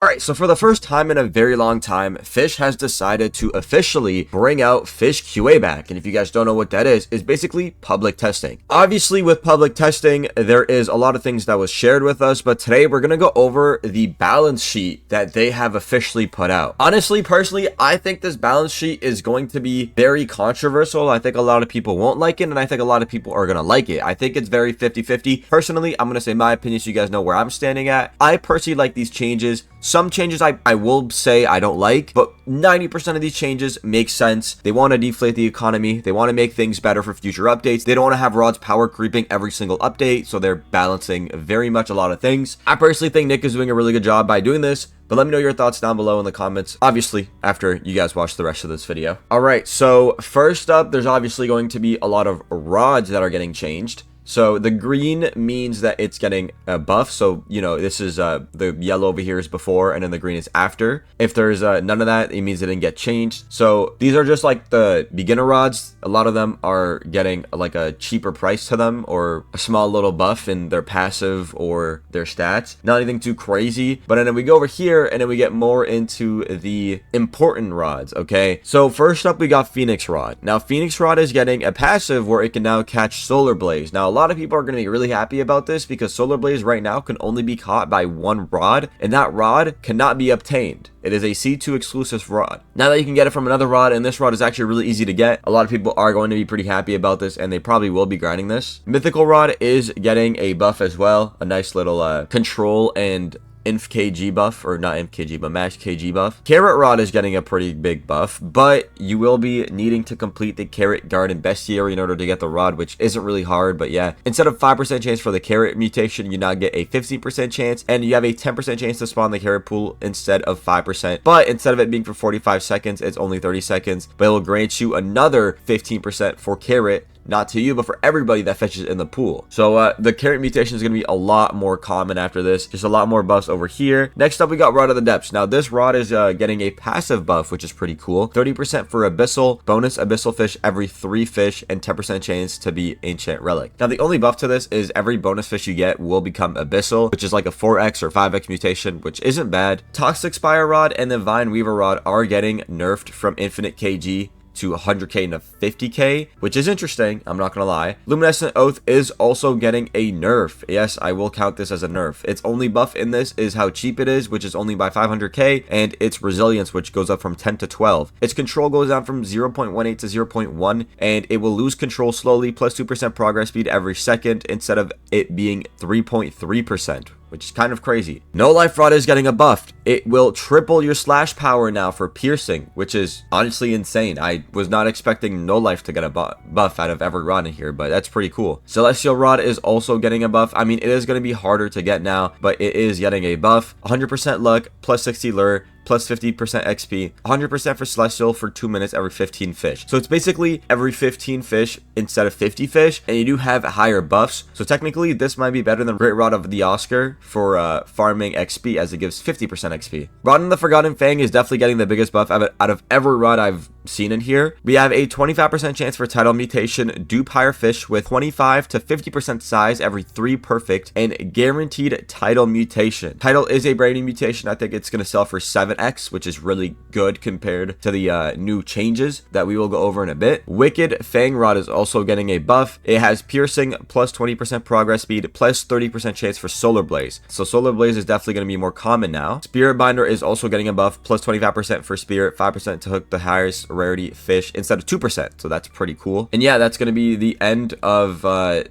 Alright, so for the first time in a very long time, Fisch has decided to officially bring out Fisch QA back. And if you guys don't know what that is basically public testing. Obviously, with public testing, there is a lot of things that was shared with us, but today we're going to go over the balance sheet that they have officially put out. Honestly, personally, I think this balance sheet is going to be very controversial. I think a lot of people won't like it, and I think a lot of people are going to like it. I think it's very 50-50. Personally, I'm going to say my opinion so you guys know where I'm standing at. I personally like these changes. Some changes I will say I don't like, but 90% of these changes make sense. They want to deflate the economy. They want to make things better for future updates. They don't want to have Rod's power creeping every single update, so they're balancing very much a lot of things. I personally think Nick is doing a really good job by doing this, but let me know your thoughts down below in the comments, obviously, after you guys watch the rest of this video. All right, so first up, there's obviously going to be a lot of rods that are getting changed. So the green means that it's getting a buff. So, you know, this is the yellow over here is before, and then the green is after. If there's none of that, it means it didn't get changed. So these are just like the beginner rods. A lot of them are getting like a cheaper price to them, or a small little buff in their passive or their stats. Not anything too crazy. But then we go over here and then we get more into the important rods. Okay. So first up, we got Phoenix Rod. Now Phoenix Rod is getting a passive where it can now catch Solar Blaze. Now a lot of people are going to be really happy about this because Solar Blaze right now can only be caught by one rod, and that rod cannot be obtained. It is a C2 exclusive rod. Now that you can get it from another rod, and this rod is actually really easy to get, a lot of people are going to be pretty happy about this, and they probably will be grinding this. Mythical Rod is getting a buff as well, a nice little control and inf kg buff, or not inf kg but max kg buff. Carrot Rod is getting a pretty big buff, but you will be needing to complete the Carrot Garden Bestiary in order to get the rod, which isn't really hard. But yeah, instead of 5% chance for the carrot mutation, you now get a 15% chance, and you have a 10% chance to spawn the carrot pool instead of 5%. But instead of it being for 45 seconds, it's only 30 seconds, but it will grant you another 15% for carrot, not to you, but for everybody that fetches in the pool. So the carrot mutation is going to be a lot more common after this. Just a lot more buffs over here. Next up, we got Rod of the Depths. Now this rod is getting a passive buff, which is pretty cool. 30% for Abyssal, bonus Abyssal fish every 3 fish, and 10% chance to be Ancient Relic. Now the only buff to this is every bonus fish you get will become Abyssal, which is like a 4x or 5x mutation, which isn't bad. Toxic Spire Rod and the Vine Weaver Rod are getting nerfed from Infinite KG to 100k to 50k, which is interesting, I'm not gonna lie. Luminescent Oath is also getting a nerf. Yes, I will count this as a nerf. Its only buff in this is how cheap it is, which is only by 500k, and its resilience, which goes up from 10 to 12. Its control goes down from 0.18 to 0.1, and it will lose control slowly, plus 2% progress speed every second, instead of it being 3.3%. which is kind of crazy. No Life Rod is getting a buff. It will triple your slash power now for piercing, which is honestly insane. I was not expecting No Life to get a buff out of every rod in here, but that's pretty cool. Celestial Rod is also getting a buff. I mean, it is going to be harder to get now, but it is getting a buff. 100% luck, plus 60 lure, plus 50% XP, 100% for Celestial for 2 minutes every 15 fish. So it's basically every 15 fish instead of 50 fish, and you do have higher buffs. So technically, this might be better than Great Rod of the Oscar for farming XP, as it gives 50% XP. Rod in the Forgotten Fang is definitely getting the biggest buff out of every rod I've seen in here. We have a 25% chance for Tidal Mutation, dupe higher fish with 25 to 50% size every 3 perfect, and guaranteed Tidal Mutation. Tidal is a brand new mutation. I think it's going to sell for 7x, which is really good compared to the new changes that we will go over in a bit. Wicked Fang Rod is also getting a buff. It has piercing, plus 20% progress speed, plus 30% chance for Solar Blaze. So Solar Blaze is definitely going to be more common now. Spirit Binder is also getting a buff, plus 25% for Spirit, 5% to hook the highest rarity fish instead of 2%. So that's pretty cool. And yeah, that's going to be the end of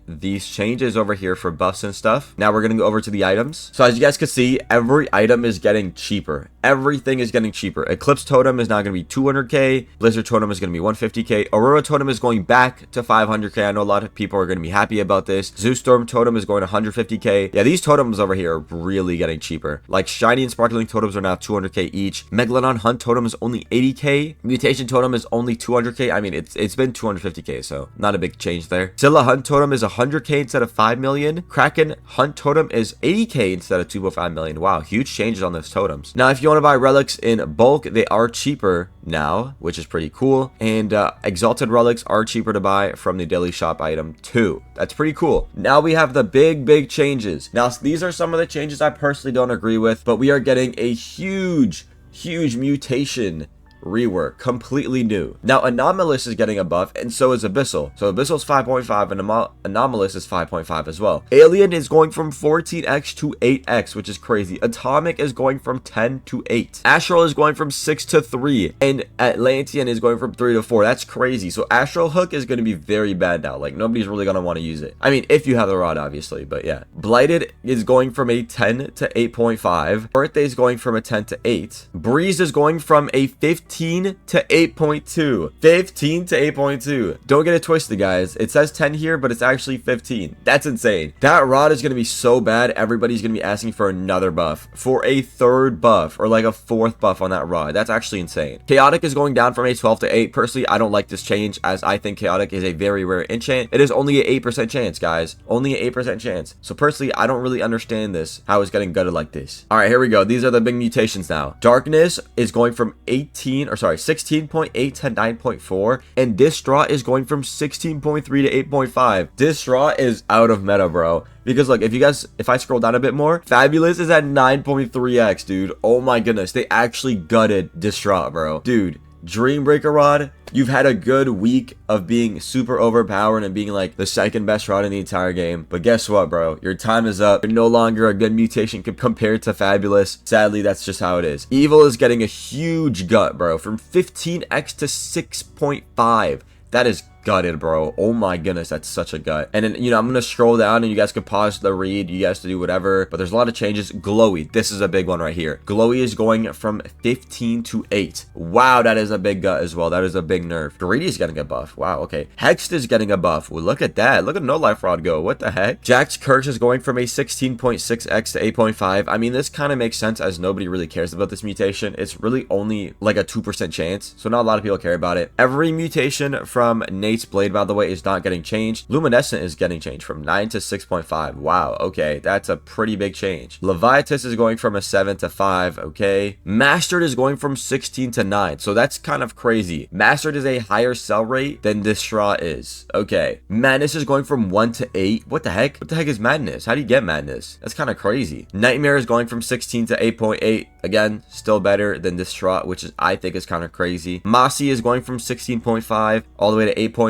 these changes over here for buffs and stuff. Now we're going to go over to the items. So as you guys can see, every item is getting cheaper. Everything is getting cheaper. Eclipse Totem is now going to be 200k. Blizzard Totem is going to be 150k. Aurora Totem is going back to 500k. I know a lot of people are going to be happy about this. Zeus Storm Totem is going to 150k. Yeah, these totems over here are really getting cheaper. Like Shiny and Sparkling Totems are now 200k each. Megalodon Hunt Totem is only 80k. Mutation Totem is only 200k. I mean, it's been 250k, so not a big change there. Scylla Hunt Totem is 100k instead of 5 million. Kraken Hunt Totem is 80k instead of 2.5 million. Wow, huge changes on those totems. Now, if you want want to buy relics in bulk, they are cheaper now, which is pretty cool. And exalted relics are cheaper to buy from the daily shop item too. That's pretty cool. Now we have the big changes. Now these are some of the changes I personally don't agree with, but we are getting a huge mutation rework, completely new. Now Anomalous is getting a buff, and so is Abyssal. So Abyssal's 5.5 and Anomalous is 5.5 as well. Alien is going from 14x to 8x, which is crazy. Atomic is going from 10 to 8. Astral is going from 6 to 3, and Atlantean is going from 3 to 4. That's crazy. So Astral Hook is going to be very bad now. Like, nobody's really going to want to use it. I mean, if you have the rod, obviously, but yeah. Blighted is going from a 10 to 8.5. Birthday is going from a 10 to 8. Breeze is going from a 15 to 8.2. 15 to 8.2. Don't get it twisted, guys. It says 10 here, but it's actually 15. That's insane. That rod is going to be so bad, everybody's going to be asking for another buff, for a third buff, or like a fourth buff on that rod. That's actually insane. Chaotic is going down from a 12 to 8. Personally, I don't like this change, as I think Chaotic is a very rare enchant. It is only an 8% chance, guys. Only an 8% chance. So personally, I don't really understand this, how it's getting gutted like this. All right, here we go. These are the big mutations now. Darkness is going from 16.8 to 9.4, and Distraught is going from 16.3 to 8.5. Distraught is out of meta, bro. Because look, if I scroll down a bit more, Fabulous is at 9.3x, dude. Oh my goodness, they actually gutted Distraught, bro. Dude, Dreambreaker rod, you've had a good week of being super overpowered and being like the second best rod in the entire game. But guess what, bro? Your time is up. You're no longer a good mutation compared to Fabulous. Sadly, that's just how it is. Evil is getting a huge gut, bro. From 15x to 6.5. That is gutted, bro. Oh my goodness, that's such a gut. And then, you know, I'm gonna scroll down and you guys can pause the read, you guys to do whatever, but there's a lot of changes. Glowy, this is a big one right here. Glowy is going from 15 to 8. Wow, that is a big gut as well. That is a big nerf. Greedy is getting a buff. Wow, okay. Hexed is getting a buff. Well, look at that. Look at No Life Rod go. What the heck? Jack's Curse is going from a 16.6x to 8.5. I mean, this kind of makes sense, as nobody really cares about this mutation. It's really only like a 2% chance, so not a lot of people care about it. Every mutation from Nate's Blade, by the way, is not getting changed. Luminescent is getting changed from 9 to 6.5. Wow, okay, that's a pretty big change. Leviathan is going from a 7 to 5. Okay, Mastered is going from 16 to 9, so that's kind of crazy. Mastered is a higher sell rate than Distraught is. Okay, Madness is going from 1 to 8. What the heck is Madness? How do you get Madness? That's kind of crazy. Nightmare is going from 16 to 8.8. Again, still better than Distraught, which is, I think, is kind of crazy. Mossy is going from 16.5 all the way to 8.5.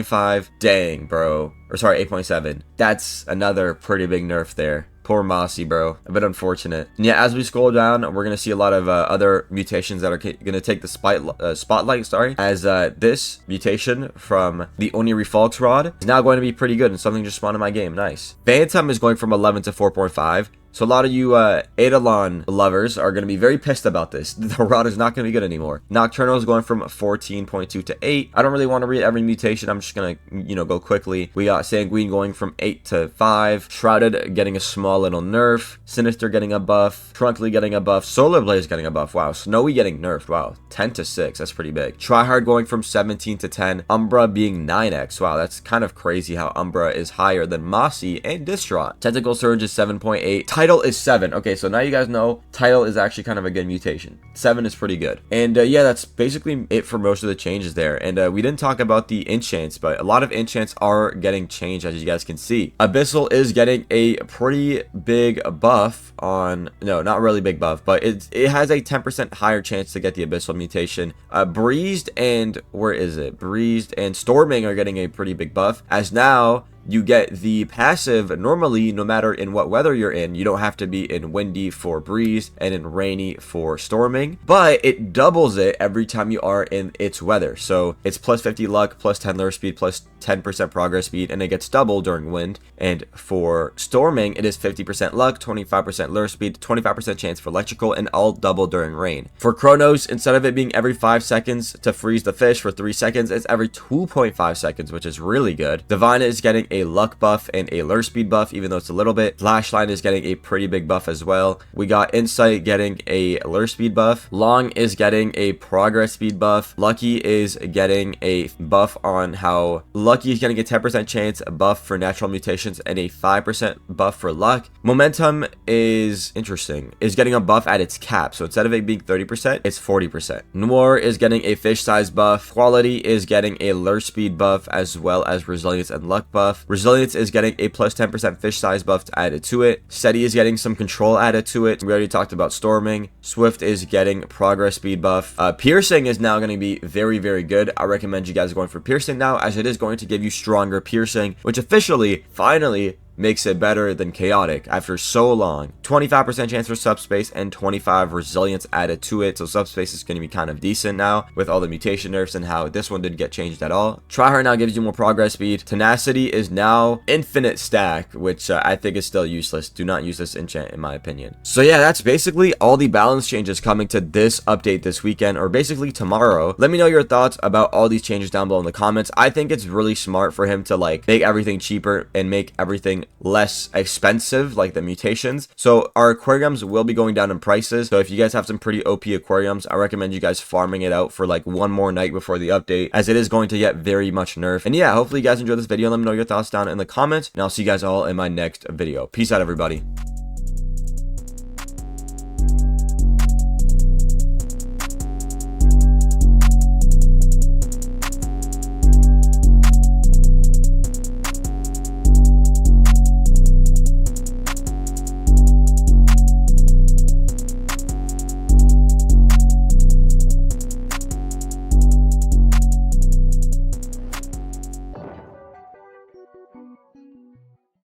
Dang, bro. Or sorry, 8.7. That's another pretty big nerf there. Poor Mossy, bro. A bit unfortunate. And yeah, as we scroll down, we're going to see a lot of other mutations that are going to take the spotlight, as this mutation from the Oni Refalx Rod is now going to be pretty good, and something just spawned in my game. Nice. Phantom is going from 11 to 4.5. So a lot of you Eidolon lovers are going to be very pissed about this. The rod is not going to be good anymore. Nocturnal is going from 14.2 to 8. I don't really want to read every mutation. I'm just going to, you know, go quickly. We got Sanguine going from 8 to 5. Shrouded getting a small little nerf. Sinister getting a buff. Trunkly getting a buff. Solar Blaze getting a buff. Wow. Snowy getting nerfed. Wow. 10 to 6. That's pretty big. Tryhard going from 17 to 10. Umbra being 9x. Wow. That's kind of crazy how Umbra is higher than Mossy and Distraught. Tentacle Surge is 7.8. Title is 7. Okay, so now you guys know Title is actually kind of a good mutation. 7 is pretty good. And yeah, that's basically it for most of the changes there. And we didn't talk about the enchants, but a lot of enchants are getting changed, as you guys can see. Abyssal is getting a pretty big buff on, no, not really big buff, but it has a 10% higher chance to get the Abyssal mutation. Breezed and, where is it? Breezed and Storming are getting a pretty big buff, as now you get the passive normally no matter in what weather you're in. You don't have to be in windy for breeze and in rainy for storming, but it doubles it every time you are in its weather. So it's plus 50 luck, plus 10 lure speed, plus 10% progress speed, and it gets double during wind. And for storming, it is 50% luck, 25% lure speed, 25% chance for electrical, and all double during rain. For Chronos, instead of it being every 5 seconds to freeze the fish for 3 seconds, it's every 2.5 seconds, which is really good. Divine is getting a luck buff and a lure speed buff, even though it's a little bit. Flashline is getting a pretty big buff as well. We got Insight getting a lure speed buff. Long is getting a progress speed buff. Lucky is getting a buff on how Lucky is getting a 10% chance buff for natural mutations and a 5% buff for luck. Momentum is interesting, is getting a buff at its cap. So instead of it being 30%, it's 40%. Noir is getting a fish size buff. Quality is getting a lure speed buff as well as resilience and luck buff. Resilience is getting a plus 10% fish size buff added to it. Steady is getting some control added to it. We already talked about storming. Swift is getting progress speed buff. Piercing is now going to be very, very good. I recommend you guys going for piercing now, as it is going to give you stronger piercing, which officially, finally, makes it better than chaotic after so long. 25% chance for subspace and 25 resilience added to it. So subspace is going to be kind of decent now with all the mutation nerfs and how this one didn't get changed at all. Tryhard now gives you more progress speed. Tenacity is now infinite stack, which I think is still useless. Do not use this enchant in my opinion. So yeah, that's basically all the balance changes coming to this update this weekend, or basically tomorrow. Let me know your thoughts about all these changes down below in the comments. I think it's really smart for him to like make everything cheaper and make everything less expensive, like the mutations. So our aquariums will be going down in prices. So if you guys have some pretty OP aquariums, I recommend you guys farming it out for like one more night before the update, as it is going to get very much nerfed. And yeah, hopefully you guys enjoyed this video. Let me know your thoughts down in the comments, and I'll see you guys all in my next video. Peace out, everybody.